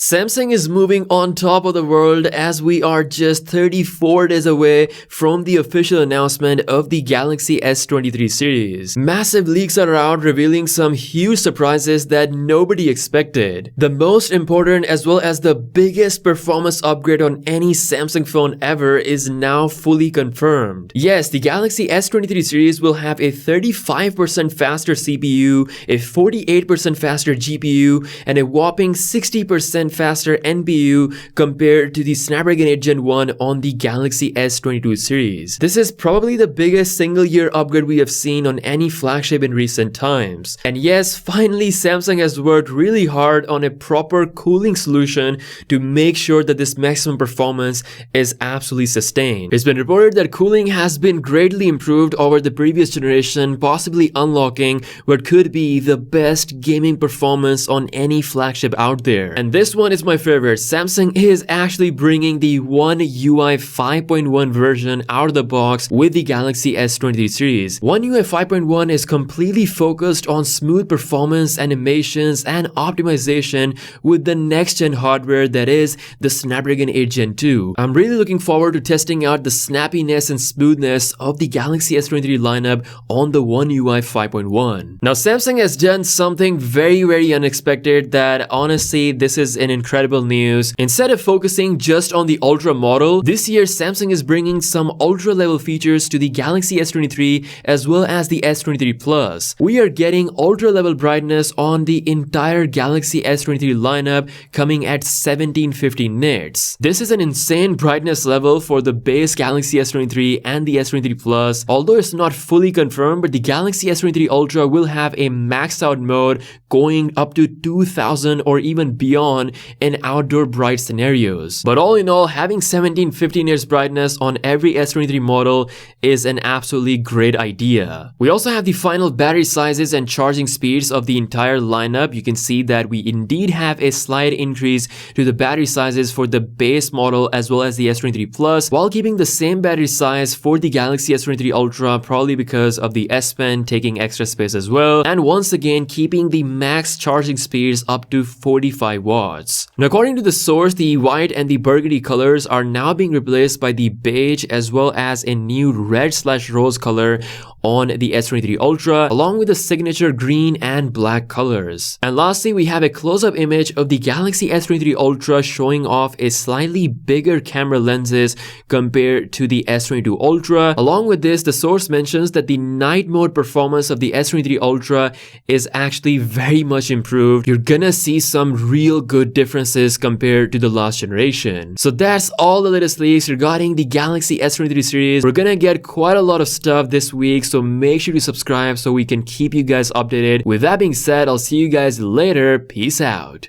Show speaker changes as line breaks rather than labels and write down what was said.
Samsung is moving on top of the world as we are just 34 days away from the official announcement of the Galaxy S23 series. Massive leaks are out revealing some huge surprises that nobody expected. The most important as well as the biggest performance upgrade on any Samsung phone ever is now fully confirmed. Yes, the Galaxy S23 series will have a 35% faster CPU, a 48% faster GPU, and a whopping 60% faster NPU compared to the Snapdragon 8 Gen 1 on the Galaxy S22 series. This is probably the biggest single-year upgrade we have seen on any flagship in recent times. And yes, finally Samsung has worked really hard on a proper cooling solution to make sure that this maximum performance is absolutely sustained. It's been reported that cooling has been greatly improved over the previous generation, possibly unlocking what could be the best gaming performance on any flagship out there. And this one is my favorite. Samsung is actually bringing the One UI 5.1 version out of the box with the Galaxy S23 series. One UI 5.1 is completely focused on smooth performance, animations, and optimization with the next-gen hardware that is the Snapdragon 8 Gen 2. I'm really looking forward to testing out the snappiness and smoothness of the Galaxy S23 lineup on the One UI 5.1. Now, Samsung has done something very unexpected that honestly, this is an incredible news. Instead of focusing just on the Ultra model, this year Samsung is bringing some Ultra level features to the Galaxy S23 as well as the S23 Plus. We are getting Ultra level brightness on the entire Galaxy S23 lineup coming at 1750 nits. This is an insane brightness level for the base Galaxy S23 and the S23 Plus. Although it's not fully confirmed, but the Galaxy S23 Ultra will have a maxed out mode going up to 2000 or even beyond in outdoor bright scenarios. But all in all, having 1750 nits brightness on every S23 model is an absolutely great idea. We also have the final battery sizes and charging speeds of the entire lineup. You can see that we indeed have a slight increase to the battery sizes for the base model as well as the S23 Plus, while keeping the same battery size for the Galaxy S23 Ultra, probably because of the S Pen taking extra space as well, and once again keeping the max charging speeds up to 45 watts. Now, according to the source, the white and the burgundy colors are now being replaced by the beige as well as a new red/rose color on the S23 Ultra, along with the signature green and black colors. And lastly, we have a close-up image of the Galaxy S23 Ultra showing off a slightly bigger camera lenses compared to the S22 Ultra. Along with this, the source mentions that the night mode performance of the S23 Ultra is actually very much improved. You're gonna see some real good differences compared to the last generation. So that's all the latest leaks regarding the Galaxy S23 series. We're gonna get quite a lot of stuff this week, so make sure to subscribe so we can keep you guys updated. With that being said, I'll see you guys later. Peace out.